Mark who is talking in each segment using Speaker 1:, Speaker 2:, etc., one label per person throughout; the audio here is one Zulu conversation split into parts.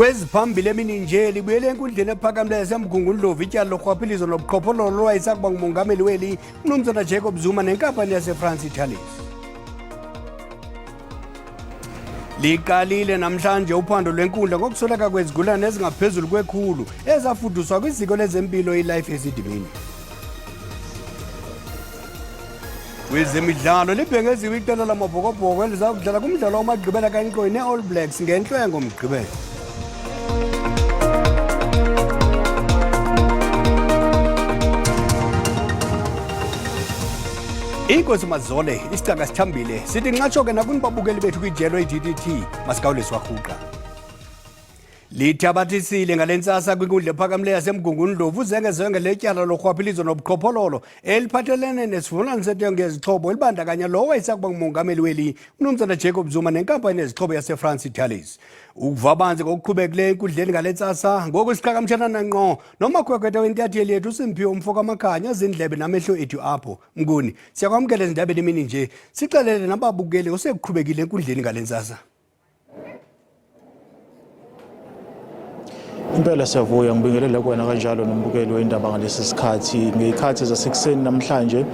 Speaker 1: Kweziphambili emini nje libuyele enkundleni ephakamileyo yaseMgungundlovu ityala lorhwaphilizo nobuqhophololo lwayisakuba ngumongameli weli uMnumzana Jacob Zuma nenkampani yaseFrance Italis. Liqalile namhlanje uphando lwenkundla ngokusweleka kwezigulana ezingaphezulu kwe100 ezafuduswa kwiziko lezempilo iLife esidimini. Kwezemidlalo libhengeziwe iqela lamabhokobhoko eliza kudlala kumdlalo wamagqibela kankqoyi ne-All Blacks ngenhlwengo ngomgqibelo. Inkosi Mazole isicaka sithambile sithi nqatsho-ke nakunibabukeli bethu kwijelo i-DDT masikawuliswa rhuqa. Lithabathisile ngale ntsasa kwinkundla ephakamileyo yaseMgungundlovu uzengezenge letyala lorhwaphilizo nobuqhophololo eliphathelene nesivumelwano sentengo yezixhobo elibandakanya lowo wayesakuba ngumongameli weli uMnumzana Jacob Zuma nenkampani yezixhobo yaseFrance Italis. Ukuvabanzi ngokuqhubekileyo enkundleni ngale ntsasa ngoku siqhagamshelana ngqo nomakhwekhwetha wentatheli yethu uSimphiwe Umfo kaMakhanya zindlebe namehlo ethu apho. Mnguni, siyakwamkela ezindabeni emini nje sixelele nababukeli osekuqhubekile enkundleni ngale ntsasa.
Speaker 2: Impela siyavuya ngibingelela kuwena kanjalo nombukeli weindaba ngalesi sikhathi ngezikhathi zasekuseni namhlanje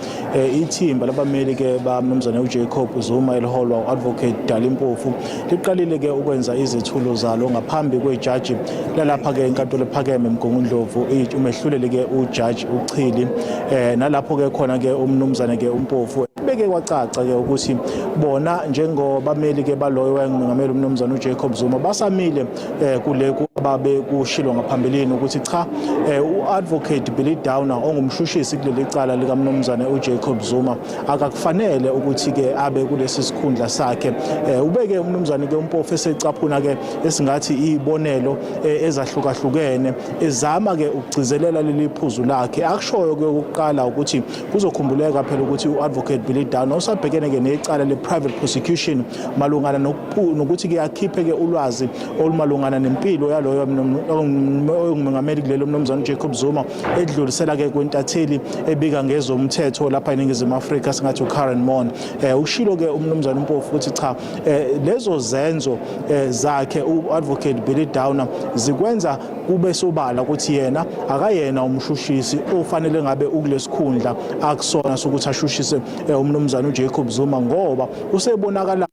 Speaker 2: ithimba labameli ke baMnumzana uJacob Zuma eliholwa uadvocate Dalimpofu liqalile ke ukwenza izethulo zalo ngaphambi kwejaji lalapha ke enkantolo ephakeme eMgungundlovu umehluleli ke uJudge uChili nalapho ke khona ke uMnumzana ke uMpofu beke kwacaca ke ukuthi bona njengobameli ke baloyo wayengumongameli uMnumzana uJacob Zuma basamile kule babe kushilo ngaphambilini ukuthi cha uadvocate Billy Downer ongumshushisi kuleli cala lika Mnumzana uJacob Zuma akakufanele ukuthi ke abe kulesi sikhundla sakhe ubeke uMnumzana ke uMpofu esecaphuna ke esingathi izibonelo ezahlukahlukene ezama ke ukugcizelela leli phuzu lakhe akushoyo ke ukuqala ukuthi kuzokhumbuleka phela ukuthi uadvocate Billy Downer usabhekene ke necala le-private prosecution malungana nokuthi ke akhiphe ke ulwazi olumalungana nempilo yaloyo ongumongameli kulelo Mnumzana Jacob Zuma edlulisela ke kwentatheli ebika ngezomthetho lapha eNingizimu Afrika singathi uKaren Mon ushilo ke uMnumzana uMpofu ukuthi cha lezo zenzo zakhe uadvocate Billy Downer zikwenza kube sobala ukuthi yena akayena umshushisi ofanele ngabe ukulesikhundla akusona sokuthi ashushise uMnumzana uJacob Zuma ngoba usebonakala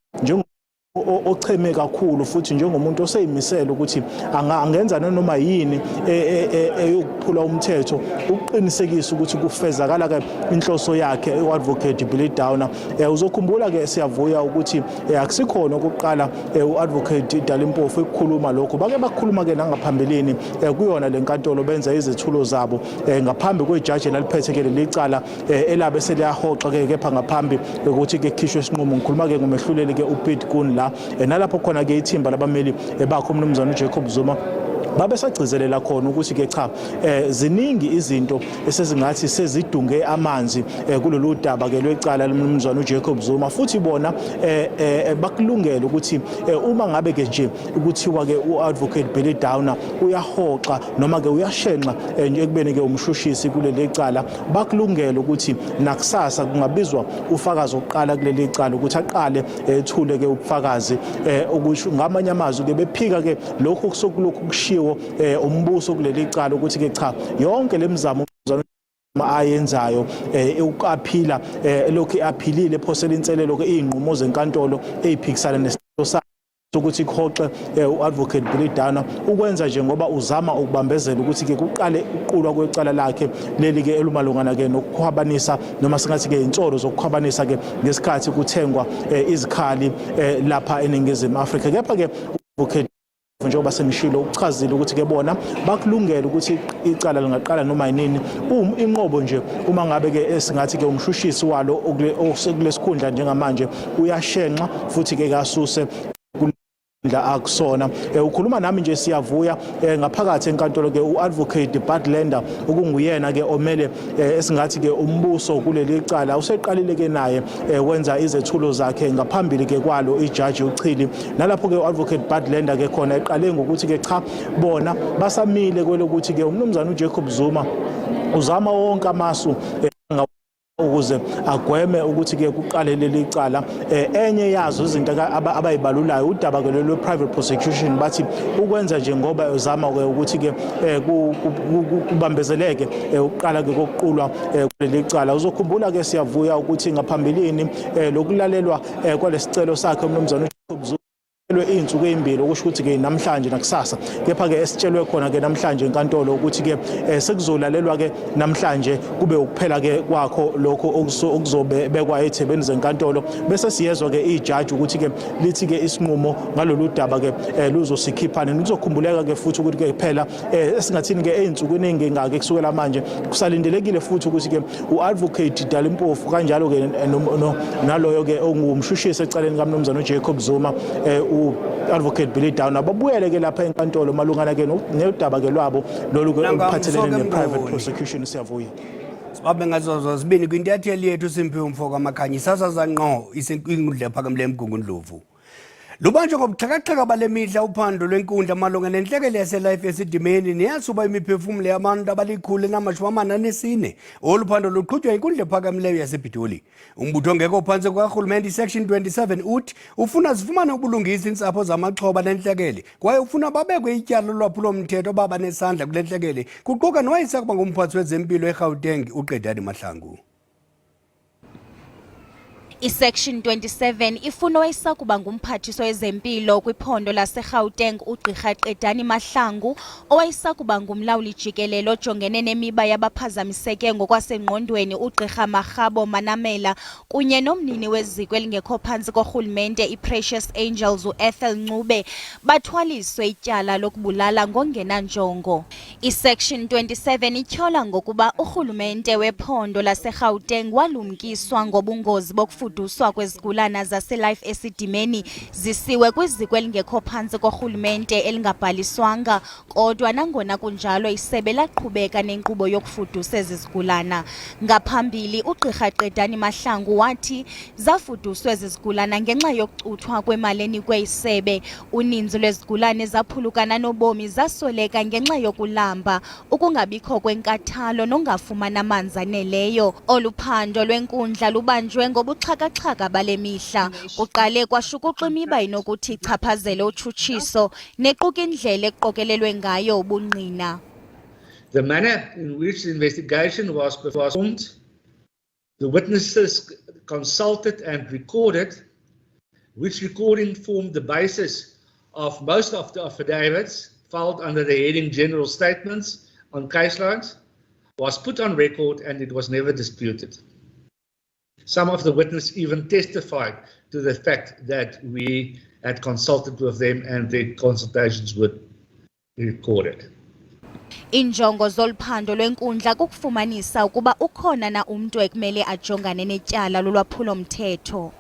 Speaker 2: ocheme kakhulu futhi njengomuntu oseyimisela ukuthi angenza noma yini eyokuphula umthetho uqinisekisa ukuthi kufezakala ke inhloso yakhe uadvocate Billy Downer uzokhumbula ke siyavuya ukuthi akusikhona ukuqala uadvocate Dalimpofu ukukhuluma lokho bake bakhuluma ke nangaphambeleni kuyona lenkantolo benza izethulo zabo ngaphambi kwejaji laliphethe ke lecala elabe seliyahoxa ke kepha ngaphambi ukuthi ke khishwe isinqumo ngikhuluma ke ngomehluleli ke uPete Kun la nalapho khona ke ithimba labameli bakho uMnumzana uJacob Zuma babe sagcizelela khona ukuthi ke cha ziningi izinto esezingathi sezidunge amanzi kulolu daba ke lwecala loMnumzana uJacob Zuma futhi bona bakulungela ukuthi uma ngabe ke nje ukuthiwa ke uadvocate Billy Downer uyahoxa noma ke uyashenxa nje ekubeni ke umshushisi kuleli cala bakulungela ukuthi nakusasa kungabizwa ufakazi oqala kuleli cala ukuthi aqale ethule ke ubufakazi okusho ngamanye amazwi ke bephika ke lokho kusokulokhu kushiwo umbuso kuleli cala ukuthi ke cha yonke lemizamo ayenzayo ukaphila lokho aphilile phosela inselelo ke izinqumo zenkantolo eziphikisana nesicelo sakhe ukuthi khoxe uadvocate Billy Downer ukwenza nje ngoba uzama ukubambezela ukuthi ke kuqale uqulwa kwecala lakhe leli ke elumalungana ke nokukhwabanisa noma singathi ke insolo zokukhwabanisa ke ngesikhathi kuthengwa izikhali lapha eNingizimu Afrika kepha ke uadvocate njengoba semishilo ukuchazile ukuthi ke bona bakulungela ukuthi icala lingaqala noma yini inqobo nje uma ngabe ke esingathi ke umshushisi walo okulesikhundla njengamanje uyashenxa futhi ke kasuse la akusona ukhuluma nami nje siyavuya ngaphakathi enkantolo ke uadvocate Badlander okunguyena ke omele esingathi ke umbuso kuleli cala useqalile ke naye wenza izethulo zakhe ngaphambili ke kwalo iJudge uChili nalapho ke uadvocate Badlander ke khona eqale ngokuthi ke cha bona basamile kwelokuthi ke uMnumzana uJacob Zuma uzama wonke amasu ukuze agweme ukuthi ke kuqale leli cala. Enye yazo izinto abayibalulayo udaba ke lelo private prosecution bathi ukwenza nje ngoba uzama ke ukuthi ke kubambezeleke uqala ke kokuqulwa kuleli cala. Uzokhumbula ke siyavuya ukuthi ngaphambilini lokulalelwa kwalesicelo sakhe umnumzana insuku ezimbili okusho ukuthi ke namhlanje nakusasa kepha ke esitshelwe khona ke namhlanje enkantolo ukuthi ke sekuzolalelwa ke namhlanje kube ukuphela ke kwakho lokho okuzobe bekwa eThebeni zenkantolo bese siyezwa ke ijaji ukuthi ke lithi ke isinqumo ngalolu daba ke luzosikhiphana. Nizokhumbuleka ke futhi ukuthi ke phela esingathini ke einsuku eningi ngake kusukela manje kusalindelekile futhi ukuthi ke uadvocate Dalimpofu kanjalo ke naloyo ke ongumshushisi ecaleni kaMnumzana uJacob Zuma advocate Billy Down ababuyele ke lapha enkantolo malungana ke nodaba ke lwabo lolu ke oluphathelene ne-private prosecution. Siyavuya
Speaker 1: sibabe ngazozo sibini kwintatheli yethu Simphiwe Mfoka Makhanyi sasaza ngqo isenkundla phakam lemgungu Ndlovu. Lubanjwe ngobuxhakaxhaka bale midla uphando lwenkundla malunga nentlekele yaselife esidimeni neyasuba imiphefumulo yabantu abalikhulu elinama-44 oluphando luqhutywa inkundla ephakamileyo yasePitoli. Umbutho ongekho phantsi kukarhulumente section 27 uthi ufuna zifumane ubulungisa iintsapho zamaxhoba nentlekele kwaye ufuna babekwe ityala lolwaphulo-mthetho baba nesandla kule ntlekele kuquka nowayesakuba ngumphathi wezempilo eGauteng uQedani Mahlangu.
Speaker 3: Section 27 ifuna owayesakuba ngumphathiswa wezempilo kwiphondo laseGauteng uGqirha Qedani Mahlangu owayesakuba ngumlawuli jikelelo ojongene nemiba yabaphazamiseke ngokwasengqondweni uGqirha Marhabo Manamela kunye nomnini weziko elingekho phantsi korhulumente iPrecious Angels uEthel Ncube bathwaliswe ityala lokubulala ngongenanjongo. Section 27 ityhola ngokuba urhulumente wephondo laseGauteng walumkiswa ngobungozi bokufuduswa kwezigulana zaselife esidimeni zisiwe kwiziko elingekho phantsi korhulumente elingabhaliswanga kodwa nangona kunjalo isebe laqhubeka nenkqubo yokufudusa ezi zigulana. Ngaphambili uGqirha Qedani Mahlangu wathi zafuduswa ezi zigulana ngenxa yokucuthwa kwemali enikwe isebe. Uninzi lwezigulane zaphulukana nobomi zasoleka ngenxa yokulamba, ukungabikho kwenkathalo nongafumana amanzi aneleyo. Oluphando lwenkundla lubanjwe ngobuxhakaxhaka bale mihla. Kuqale kwashukuxwa imiba inokuthi ichaphazele utshutshiso nequka indlela eqokelelwe ngayo ubungqina.
Speaker 4: The manner in which the investigation was performed, the witnesses consulted and recorded, which recording formed the basis of most of the affidavits filed under the heading General Statements on case lines, was put on record and it was never disputed. Some of the witnesses even testified to the fact that we had consulted with them and their consultations were recorded.
Speaker 3: Injongo zoluphando lwenkundla kukufumanisa ukuba ukhona na umntu ekumele ajongane netyala lolwaphulo-mthetho.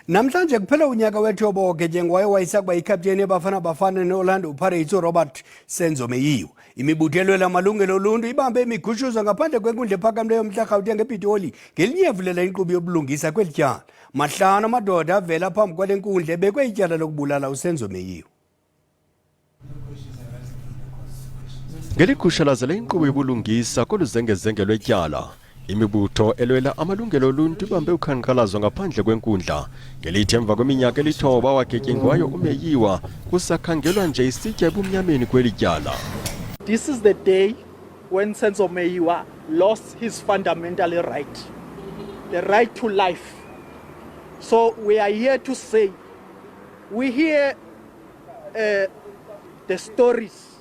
Speaker 1: Namhlanje kuphela unyaka wethoboke njengwaye wayesakuba ikapteni eBafana Bafana neOrlando Pirates Robert Senzo Meyiwa. Imibuthelo lamalungelo oluntu ibambe imigushuzo ngaphandle kwenkundla ephakamileyo yomntla Gauteng ePitoli ngelinyevulela inkqubo yobulungisa kweli tyala. Mahlanu amadoda avela phambi kwale nkundla ebekwe ityala lokubulala uSenzo Meyiwa.
Speaker 5: Ngeligushalazela inkqubo yobulungisa koluzengezenge lwetyala, imibutho elwela amalungelo oluntu ibambe ukhanqalazo ngaphandle kwenkundla ngelithi emva kweminyaka elithoba wagetyengwayo uMeyiwa kusakhangelwa nje isitya ebumnyameni kweli tyala.
Speaker 6: This is the day when Senzo Meyiwa lost his fundamental right, the right to life. So we are here to say, we hear the stories,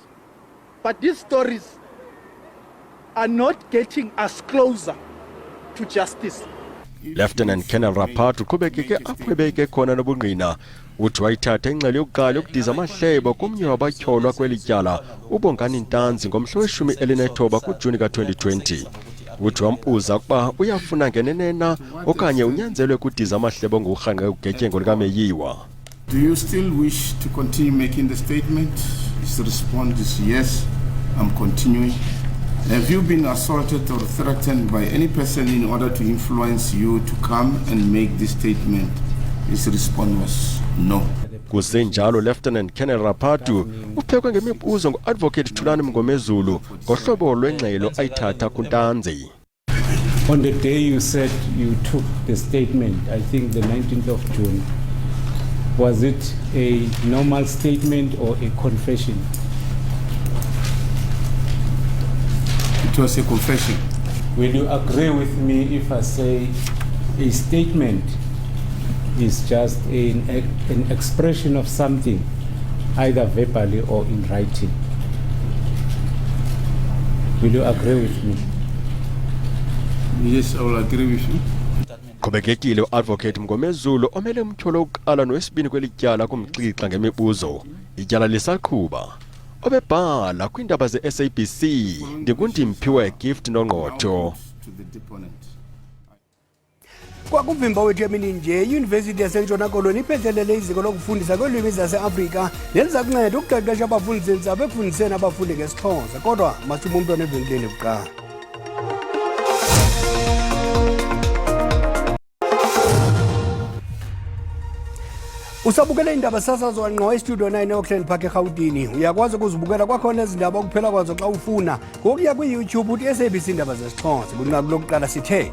Speaker 6: but these stories are not getting us closer to justice.
Speaker 5: Lieutenant Colonel Rapatu uqhubekeke aqhubeke khona nobungqina uthi wayithatha ingxelo yokuqala yokudiza amahlebo komnye wabatyholwa kweli tyala uBongani Ntanzi ngomhla we-19 kuJuni ka-2020. Uthi wambuza ukuba uyafuna ngenenena okanye unyanzelwe kudiza amahlebo ngurhanqe ugetyengo likaMeyiwa.
Speaker 7: Do you still wish to continue making the statement? His response is yes, I'm continuing. Have you been assaulted or threatened by any person in order to influence you to come and make this statement? His response was no.
Speaker 5: Kusenjalo Lieutenant Colonel Rapatu uphekwe ngemibuzo nguadvocate Thulani Mngomezulu ngohlobo lwengxelo ayithatha kuNtanzi.
Speaker 8: On the day you said you took the statement, I think the 19th of June, was it a normal statement or a confession?
Speaker 7: It was a confession.
Speaker 8: Will you agree with me if I say a statement is just an expression of something, either verbally or in writing? Will you agree with me?
Speaker 7: Yes, I will agree with you.
Speaker 5: Qhubekekile uadvocate Mngomezulu omele umthulo oqala nowesibini kwelityala kumxixa ngemibuzo ityala lisaqhuba obebhala kwiindaba ze-SABC ndingundimphiwe gift nongqotho.
Speaker 1: Kwakuvimba wethu emini nje iYunivesithi yaseNtshona Koloni iphethelele iziko lokufundisa kweelwimi zase-Afrika neliza kunceda ukuqeqesha abafundisi-ntsapho ekufundiseni abafundi ngesiXhosa. Kodwa masithume umntwana evenkileni kuqala. Usabukela indaba sasazwa ngqo estudio 9 eAuckland Park eGauteng. Uyakwazi ukuzibukela kwakhona ezindaba ukuphela kwazo xa ufuna. Ngokuya kwi-YouTube uthi SABC indaba zesiXhosa. Kunqaku lokuqala sithe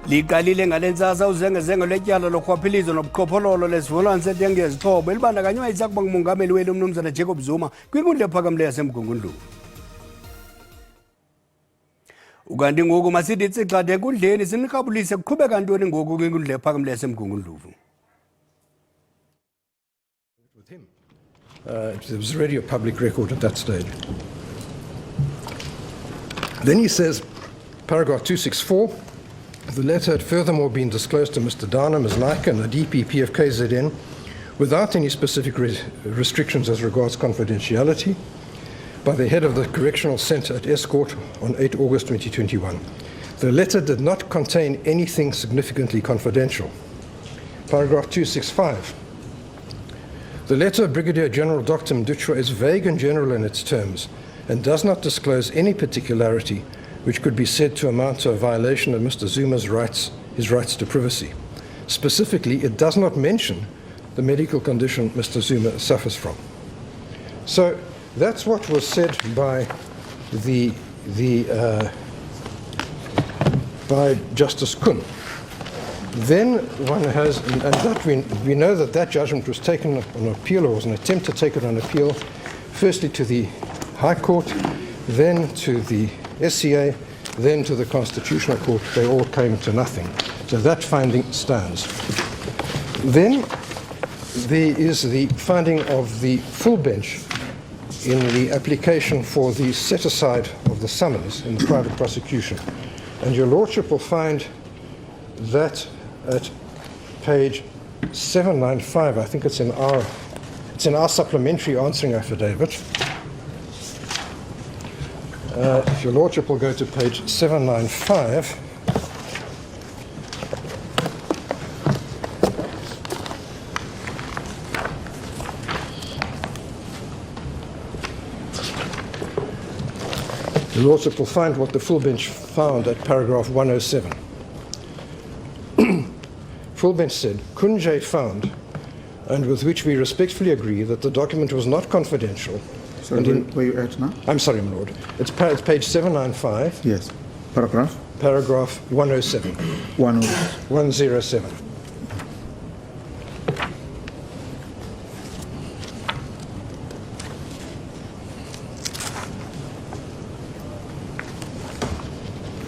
Speaker 1: liqalile ngalentsasa uzengezenge lwetyala lokhwaphilizo nobuqhophololo lesivumelwano sentengo yezixhobo elibandakanywa isakuba ngumongameli weli umnumzana Jacob Zuma kwinkundla ephakamileyo yasemgungundlovu. Ukanti ngoku masithi tsixathe enkundleni sinirhabulise kuqhubeka ntoni ngoku kwinkundla ephakamileyo yasemgungundlovu.
Speaker 9: It was already a public record at that stage. Then he says, paragraph 264, the letter had furthermore been disclosed to Mr. Dana, Ms. Naika and the DPP of KZN without any specific restrictions as regards confidentiality by the head of the Correctional Centre at Escort on 8 August 2021. The letter did not contain anything significantly confidential. Paragraph 265. The letter of Brigadier General Dr. Mduchwa is vague and general in its terms and does not disclose any particularity which could be said to amount to a violation of Mr. Zuma's rights, his rights to privacy. Specifically, it does not mention the medical condition Mr. Zuma suffers from. So that's what was said by by Justice Kun. Then one has, and that we know that that judgment was taken on appeal, or was an attempt to take it on appeal, firstly to the High Court, then to the SCA, then to the Constitutional Court. They all came to nothing. So that finding stands. Then there is the finding of the full bench in the application for the set-aside of the summons in the private prosecution. And your Lordship will find that at page 795, I think it's in our supplementary answering affidavit. If your Lordship will go to page 795, your Lordship will find what the full bench found at paragraph 107. Full bench said, Kunjay found, and with which we respectfully agree, that the document was not confidential.
Speaker 10: Sorry, where you at now?
Speaker 9: I'm sorry, my lord. It's page 795.
Speaker 10: Yes. Paragraph?
Speaker 9: Paragraph 107. 107.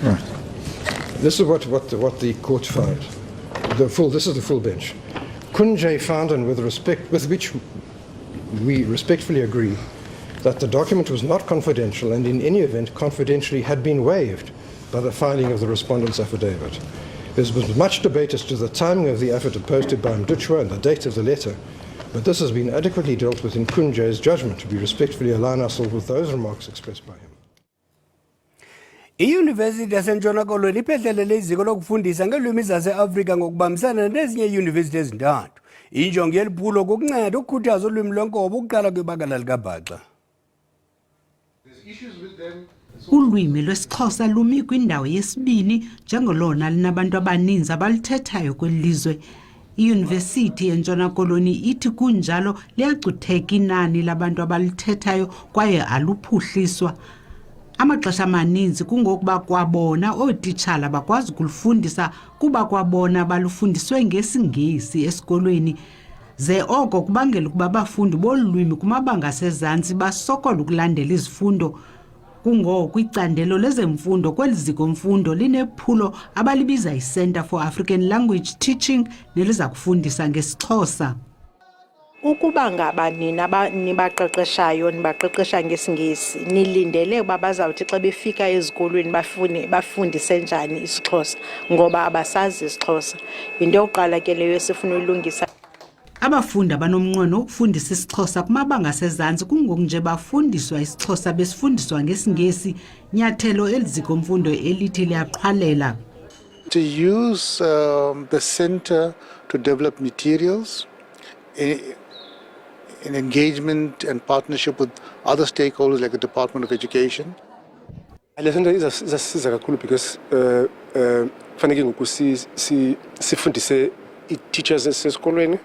Speaker 10: Right.
Speaker 9: This is what the court found. This is the full bench. Kunjay found, and with which we respectfully agree, that the document was not confidential and in any event confidentially had been waived by the filing of the respondent's affidavit. There's been much debate as to the timing of the affidavit posted by Mduchwa and the date of the letter, but this has been adequately dealt with in Kunjay's judgment. We respectfully align ourselves with those remarks expressed by him.
Speaker 1: iYunivesithi yaseNtshona Koloni iphethelele iziko lokufundisa ngeelwimi zase-Afrika ngokubambisana nezinye iiyunivesithi ezintathu. Injongo yeliphulo kukunceda ukukhuthaza ulwimi lwenkobe ukuqala kwibakala likaBhaxa.
Speaker 11: Ulwimi lwesiXhosa lumi kwindawo yesibini njengolona linabantu abaninzi abalithethayo kwelizwe. iYunivesithi yeNtshona Koloni ithi kunjalo liyacutheka inani labantu abalithethayo kwaye aluphuhliswa. Amaxesha amaninzi kungokuba kwabona ootitshala bakwazi ukulifundisa kuba kwabona balufundiswe ngesiNgesi esikolweni. Ze oko kubangela ukuba abafundi bolwimi kumabanga asezantsi basokola ukulandela izifundo. Kungoko icandelo lezemfundo kweli zikomfundo linephulo abalibiza iCentre for African Language Teaching neliza kufundisa ngesiXhosa.
Speaker 12: Ukuba ngaba nina nibaqeqeshayo nibaqeqesha ngesiNgesi nilindele uba bazawuthi xa befika ezikolweni bafundise njani isiXhosa ngoba abasazi isiXhosa. Into yokuqala ke leyo esifuna uyilungisa.
Speaker 11: Abafundi abanomnqweno ukufundisa isiXhosa kumabanga asezantsi kungoku nje bafundiswa isiXhosa besifundiswa ngesiNgesi, nyathelo elizikomfundo elithi liyaqhwalela.
Speaker 13: To use the center to develop materials in engagement and partnership with other stakeholders like the Department of Education.
Speaker 14: Le center izasiza kakhulu because fanele ngoku sifundise i-teachers esikolweni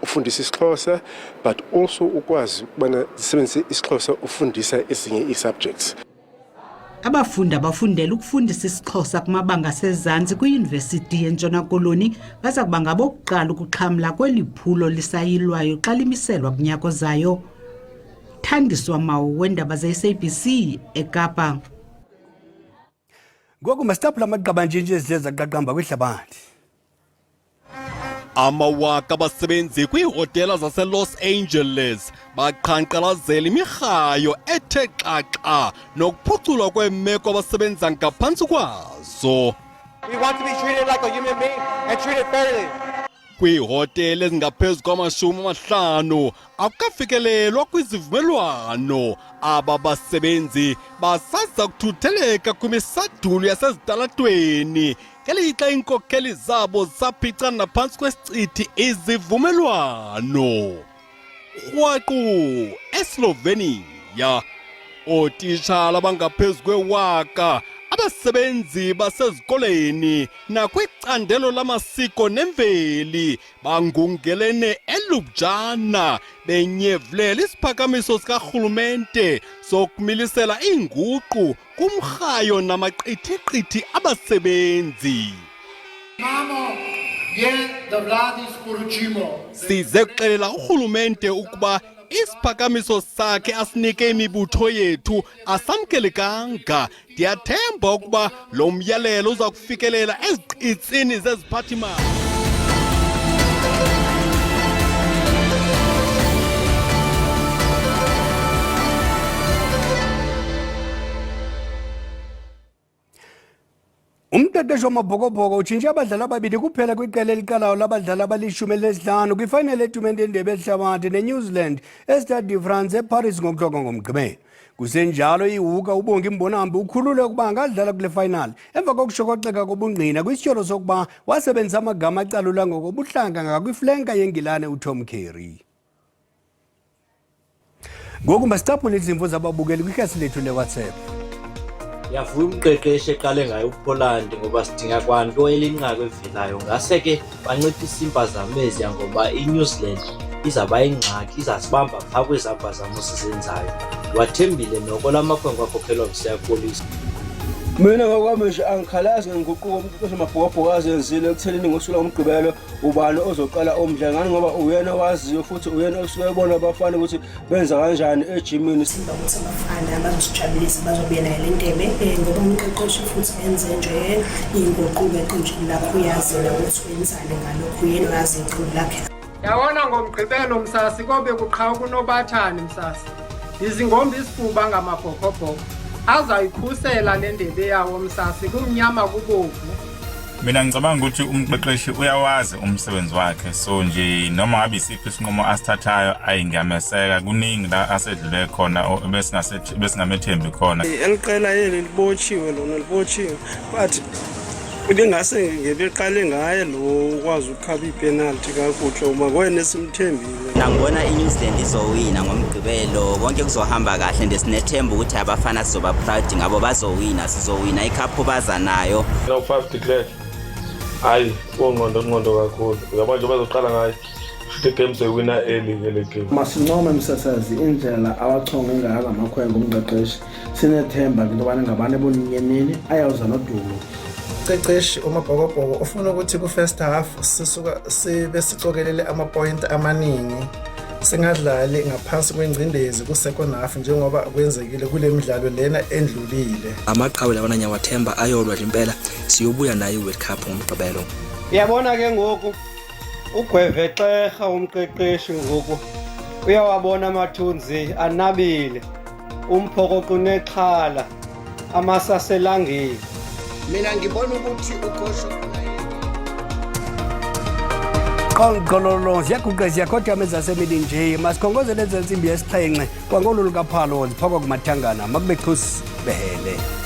Speaker 14: ufundisa isiXhosa but also ukwazi ukubana zisebenzise isiXhosa ufundisa ezinye i-subjects.
Speaker 11: Abafundi abafundela ukufundisa isiXhosa kumabanga asezantsi kwiYunivesithi yeNtshona Koloni baza kuba ngabokuqala ukuxhamla kweli phulo lisayilwayo xa limiselwa kunyaka ozayo. Thandiswa Mawu weendaba ze-SABC eKapa.
Speaker 1: Ngoku masitaphula amaqabantshintshi ezithe zaqaqamba kwihlabathi.
Speaker 5: Amawaka abasebenzi kwiihotela zaseLos Angeles baqhankqalazela imirhayo ethe xaxa nokuphuculwa kweemeko abasebenza ngaphantsi kwazo.
Speaker 15: We want to be treated like a human being and treated fairly.
Speaker 5: Kwiihotela ezingaphezu kwama-50 akukafikelelwa kwizivumelwano. Aba basebenzi basaza kuthutheleka kwimisadulo yasezitalatweni ngelixa iinkokheli zabo zaphicana naphantsi kwesicithi izivumelwano. Rhwaqu eSlovenia, ootitshala abangaphezu kwewaka, abasebenzi basezikoleni nakwicandelo lamasiko nemveli bangungelene eLubjana benyevulela isiphakamiso sikarhulumente sokumilisela iinguqu kumrhayo namaqithiqithi abasebenzi. Size kuxelela urhulumente ukuba isiphakamiso sakhe asinike imibutho yethu asamkelekanga. Ndiyathemba ukuba lo myalelo uza kufikelela eziqitsini zeziphathimali.
Speaker 1: Umqeqeshi wamabhokobhoko utshintshe abadlali ababili kuphela kwiqela eliqalayo labadlali abali-15 kwifayinali yetumente yendebe yehlabathi neNew Zealand eStade de France eParis ngokuhloka ngomgqibelo. Kusenjalo iWuka ubonga imbonambi ukhulule ukuba angadlala kule fayinali emva kokushokoxeka kobungqina kwisityholo sokuba wasebenzisa amagama acalula ngokobuhlanga ngakwiflenka yengilane uTom Carey. Ngoku masitaphule izimvo zababukeli kwikhasi lethu leWhatsApp.
Speaker 16: Yavuya umqeqeshi eqale ngayo uPoland ngoba sidinga kwanto elinqaku evelayo. Ngase ke banciphisa impazamo eziya ngoba iNew Zealand izaba ingxaki izasibamba phaa kwezampazamo sizenzayo. Wathembile noko lamakhwenkwe akhokhelwa nguSiyakolisi.
Speaker 17: Mina ngokwami nje angikhalazi ngenguquko umqeqeshi wamabhokobhoko azenzile ekutheleni ngosuku lomgqibelo ubani ozoqala omdlalo ngani ngoba uyena waziyo futhi uyena osuke ebona abafana ukuthi benza kanjani ejimini.
Speaker 18: Simba ukuthi abafana abazojabulisa bazobuyela le ndebe ngoba umqeqeshi futhi enze nje inguquko eqinjini lakho uyazela ukuthi wenzani ngalokho yena uyazi iqembu lakhe.
Speaker 19: Yabona ngomgqibelo Msasi kobe kuqhawe kunobathani Msasi. Izingombe isifuba ngamabhokobhoko azayikhusela le ndebe yawo Msasi kumnyama kubovu.
Speaker 20: Mina ngicabanga ukuthi umqeqeshi uyawazi umsebenzi wakhe so nje noma ngabe isiphi isinqumo asithathayo ayingameseka kuningi la asedlule khona besingamethembi khona.
Speaker 21: Eliqela yeli libotshiwe lona libotshiwe but ibingase ngebeqale ngaye lo ukwazi ukukhaba ipenalty kakuhle uma kwena simthembile.
Speaker 22: Ngibona iNew Zealand izowina ngomgqibelo konke kuzohamba kahle ndesinethemba ukuthi abafana sizoba proud ngabo bazowina sizowina icup baza nayo.
Speaker 23: No 5 declared. Hayi, ongqondo kakhulu. Uyabona nje bazoqala ngayo.
Speaker 2: The games we win early game.
Speaker 17: Masinoma msasazi indlela awachonge ngayo amakhwengo umqeqeshi sinethemba into bana ngabane boninyeneni ayawuza nodumo.
Speaker 6: Qeqeshi uMabhokobhoko ufuna ukuthi ku first half sisuka sibe sixokelele ama point amaningi singadlali ngaphansi kwengcindezi ku second half njengoba kwenzekile kule midlalo lena endlulile.
Speaker 4: Amaqhawe labana nyawathemba ayolwa impela siyobuya naye World Cup ngomgqibelo.
Speaker 23: Uyabona ke ngoku ugweve xeha umqeqeshi ngoku uyawabona amathunzi anabile umphokoqo unexhala amasaselangeni.
Speaker 24: Mina ngibona ukuthi ukosho
Speaker 1: Qololo siyaguqezia kodwa mezasemini nje masikhongozele ensimbi yesixhenxe kwangolo lukaphalo ziphakwa kumathangana makube thusi behele.